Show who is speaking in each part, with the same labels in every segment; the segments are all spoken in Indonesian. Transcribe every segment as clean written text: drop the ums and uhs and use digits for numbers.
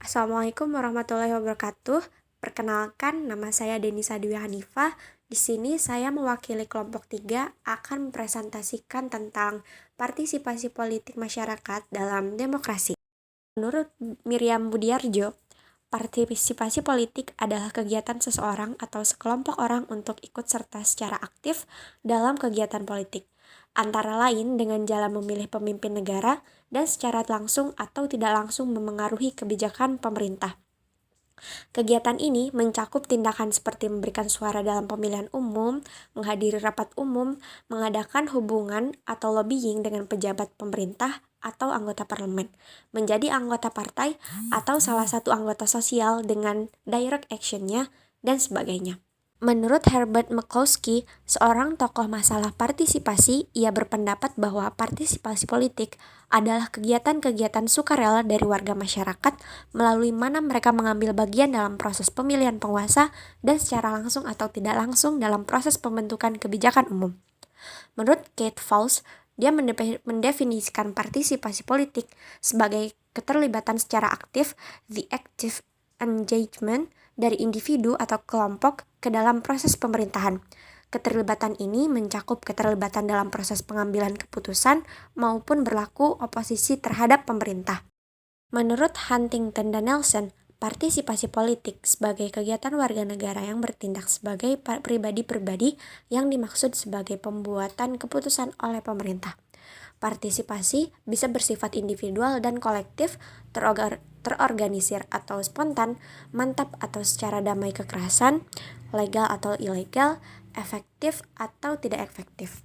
Speaker 1: Assalamualaikum warahmatullahi wabarakatuh. Perkenalkan, nama saya Denisa Dwi Hanifah. Di sini saya mewakili kelompok 3 akan mempresentasikan tentang partisipasi politik masyarakat dalam demokrasi. Menurut Miriam Budiarjo, partisipasi politik adalah kegiatan seseorang atau sekelompok orang untuk ikut serta secara aktif dalam kegiatan politik, antara lain dengan jalan memilih pemimpin negara dan secara langsung atau tidak langsung memengaruhi kebijakan pemerintah. Kegiatan ini mencakup tindakan seperti memberikan suara dalam pemilihan umum, menghadiri rapat umum, mengadakan hubungan atau lobbying dengan pejabat pemerintah atau anggota parlemen, menjadi anggota partai atau salah satu anggota sosial dengan direct action-nya, dan sebagainya. Menurut Herbert McCloskey, seorang tokoh masalah partisipasi, ia berpendapat bahwa partisipasi politik adalah kegiatan-kegiatan sukarela dari warga masyarakat melalui mana mereka mengambil bagian dalam proses pemilihan penguasa dan secara langsung atau tidak langsung dalam proses pembentukan kebijakan umum. Menurut Kate Fowles, dia mendefinisikan partisipasi politik sebagai keterlibatan secara aktif, the active engagement dari individu atau kelompok ke dalam proses pemerintahan. Keterlibatan ini mencakup keterlibatan dalam proses pengambilan keputusan maupun berlaku oposisi terhadap pemerintah. Menurut Huntington dan Nelson, partisipasi politik sebagai kegiatan warga negara yang bertindak sebagai pribadi-pribadi yang dimaksud sebagai pembuatan keputusan oleh pemerintah. Partisipasi bisa bersifat individual dan kolektif, terorganisir atau spontan, mantap atau secara damai kekerasan, legal atau ilegal, efektif atau tidak efektif.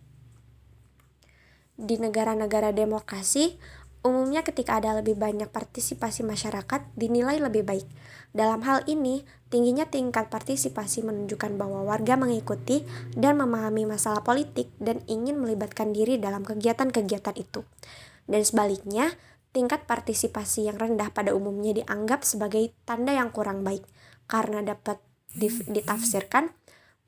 Speaker 1: Di negara-negara demokrasi, umumnya ketika ada lebih banyak partisipasi masyarakat dinilai lebih baik. Dalam hal ini, tingginya tingkat partisipasi menunjukkan bahwa warga mengikuti dan memahami masalah politik dan ingin melibatkan diri dalam kegiatan-kegiatan itu. Dan sebaliknya, tingkat partisipasi yang rendah pada umumnya dianggap sebagai tanda yang kurang baik, karena dapat ditafsirkan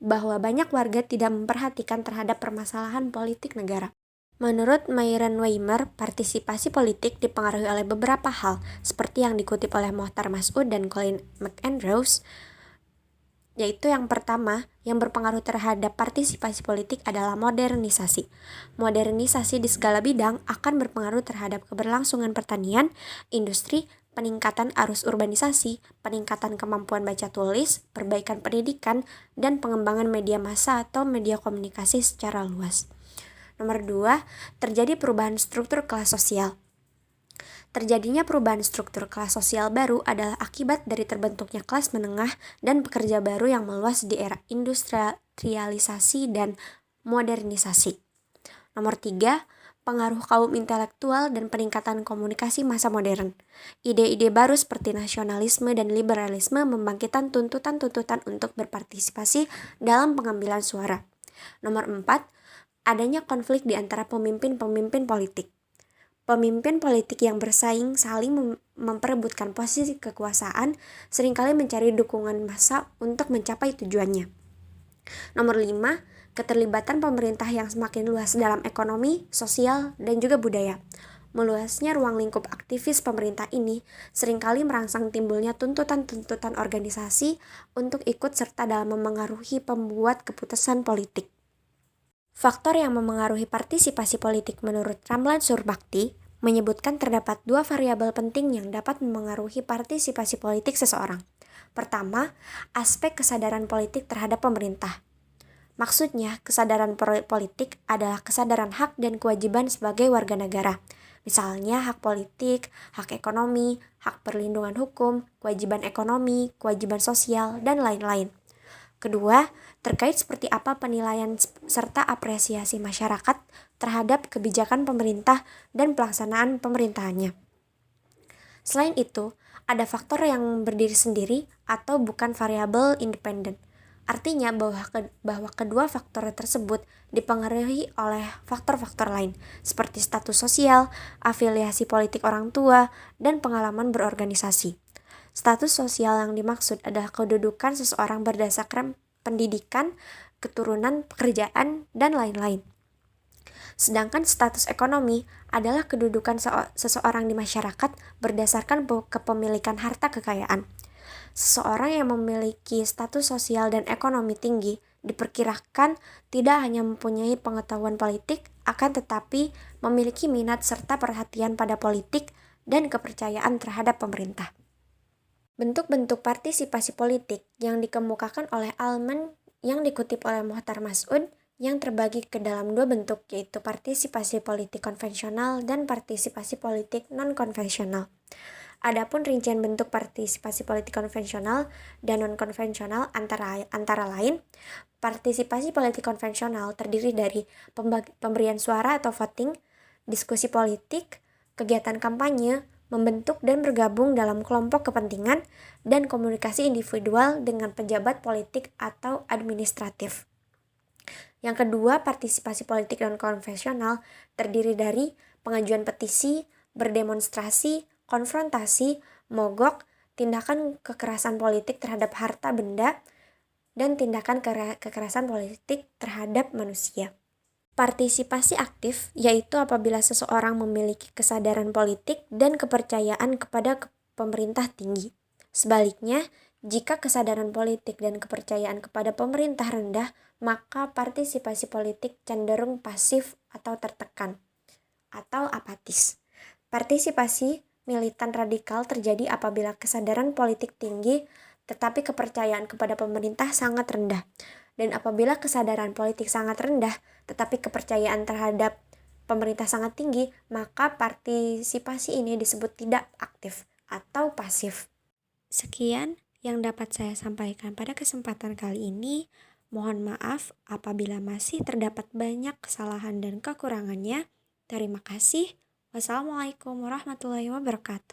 Speaker 1: bahwa banyak warga tidak memperhatikan terhadap permasalahan politik negara. Menurut Myron Weimer, partisipasi politik dipengaruhi oleh beberapa hal, seperti yang dikutip oleh Mohtar Mas'ud dan Colin McAndrews, yaitu yang pertama, yang berpengaruh terhadap partisipasi politik adalah modernisasi. Modernisasi di segala bidang akan berpengaruh terhadap keberlangsungan pertanian, industri, peningkatan arus urbanisasi, peningkatan kemampuan baca tulis, perbaikan pendidikan, dan pengembangan media massa atau media komunikasi secara luas. Nomor 2, terjadi perubahan struktur kelas sosial. Terjadinya perubahan struktur kelas sosial baru adalah akibat dari terbentuknya kelas menengah dan pekerja baru yang meluas di era industrialisasi dan modernisasi. Nomor 3, pengaruh kaum intelektual dan peningkatan komunikasi masa modern. Ide-ide baru seperti nasionalisme dan liberalisme membangkitkan tuntutan-tuntutan untuk berpartisipasi dalam pengambilan suara. Nomor 4, adanya konflik di antara pemimpin-pemimpin politik. Pemimpin politik yang bersaing saling memperebutkan posisi kekuasaan, seringkali mencari dukungan massa untuk mencapai tujuannya. Nomor 5, keterlibatan pemerintah yang semakin luas dalam ekonomi, sosial, dan juga budaya. Meluasnya ruang lingkup aktivis pemerintah ini seringkali merangsang timbulnya tuntutan-tuntutan organisasi untuk ikut serta dalam memengaruhi pembuat keputusan politik. Faktor yang memengaruhi partisipasi politik menurut Ramlan Surbakti menyebutkan terdapat 2 variabel penting yang dapat memengaruhi partisipasi politik seseorang. Pertama, aspek kesadaran politik terhadap pemerintah. Maksudnya, kesadaran politik adalah kesadaran hak dan kewajiban sebagai warga negara. Misalnya hak politik, hak ekonomi, hak perlindungan hukum, kewajiban ekonomi, kewajiban sosial, dan lain-lain. Kedua, terkait seperti apa penilaian serta apresiasi masyarakat terhadap kebijakan pemerintah dan pelaksanaan pemerintahannya. Selain itu, ada faktor yang berdiri sendiri atau bukan variabel independen. Artinya bahwa kedua faktor tersebut dipengaruhi oleh faktor-faktor lain, seperti status sosial, afiliasi politik orang tua, dan pengalaman berorganisasi. Status sosial yang dimaksud adalah kedudukan seseorang berdasarkan pendidikan, keturunan, pekerjaan, dan lain-lain. Sedangkan status ekonomi adalah kedudukan seseorang di masyarakat berdasarkan kepemilikan harta kekayaan. Seseorang yang memiliki status sosial dan ekonomi tinggi diperkirakan tidak hanya mempunyai pengetahuan politik, akan tetapi memiliki minat serta perhatian pada politik dan kepercayaan terhadap pemerintah. Bentuk-bentuk partisipasi politik yang dikemukakan oleh Alman yang dikutip oleh Mohtar Mas'ud yang terbagi ke dalam dua bentuk, yaitu partisipasi politik konvensional dan partisipasi politik non-konvensional. Adapun rincian bentuk partisipasi politik konvensional dan non-konvensional antara lain, partisipasi politik konvensional terdiri dari pemberian suara atau voting, diskusi politik, kegiatan kampanye, membentuk dan bergabung dalam kelompok kepentingan, dan komunikasi individual dengan pejabat politik atau administratif. Yang kedua, partisipasi politik non-konvensional terdiri dari pengajuan petisi, berdemonstrasi, konfrontasi, mogok, tindakan kekerasan politik terhadap harta benda, dan tindakan kekerasan politik terhadap manusia. Partisipasi aktif yaitu apabila seseorang memiliki kesadaran politik dan kepercayaan kepada pemerintah tinggi. Sebaliknya, jika kesadaran politik dan kepercayaan kepada pemerintah rendah, maka partisipasi politik cenderung pasif atau tertekan atau apatis. Partisipasi militan radikal terjadi apabila kesadaran politik tinggi tetapi kepercayaan kepada pemerintah sangat rendah. Dan apabila kesadaran politik sangat rendah, tetapi kepercayaan terhadap pemerintah sangat tinggi, maka partisipasi ini disebut tidak aktif atau pasif. Sekian yang dapat saya sampaikan pada kesempatan kali ini. Mohon maaf apabila masih terdapat banyak kesalahan dan kekurangannya. Terima kasih. Wassalamualaikum warahmatullahi wabarakatuh.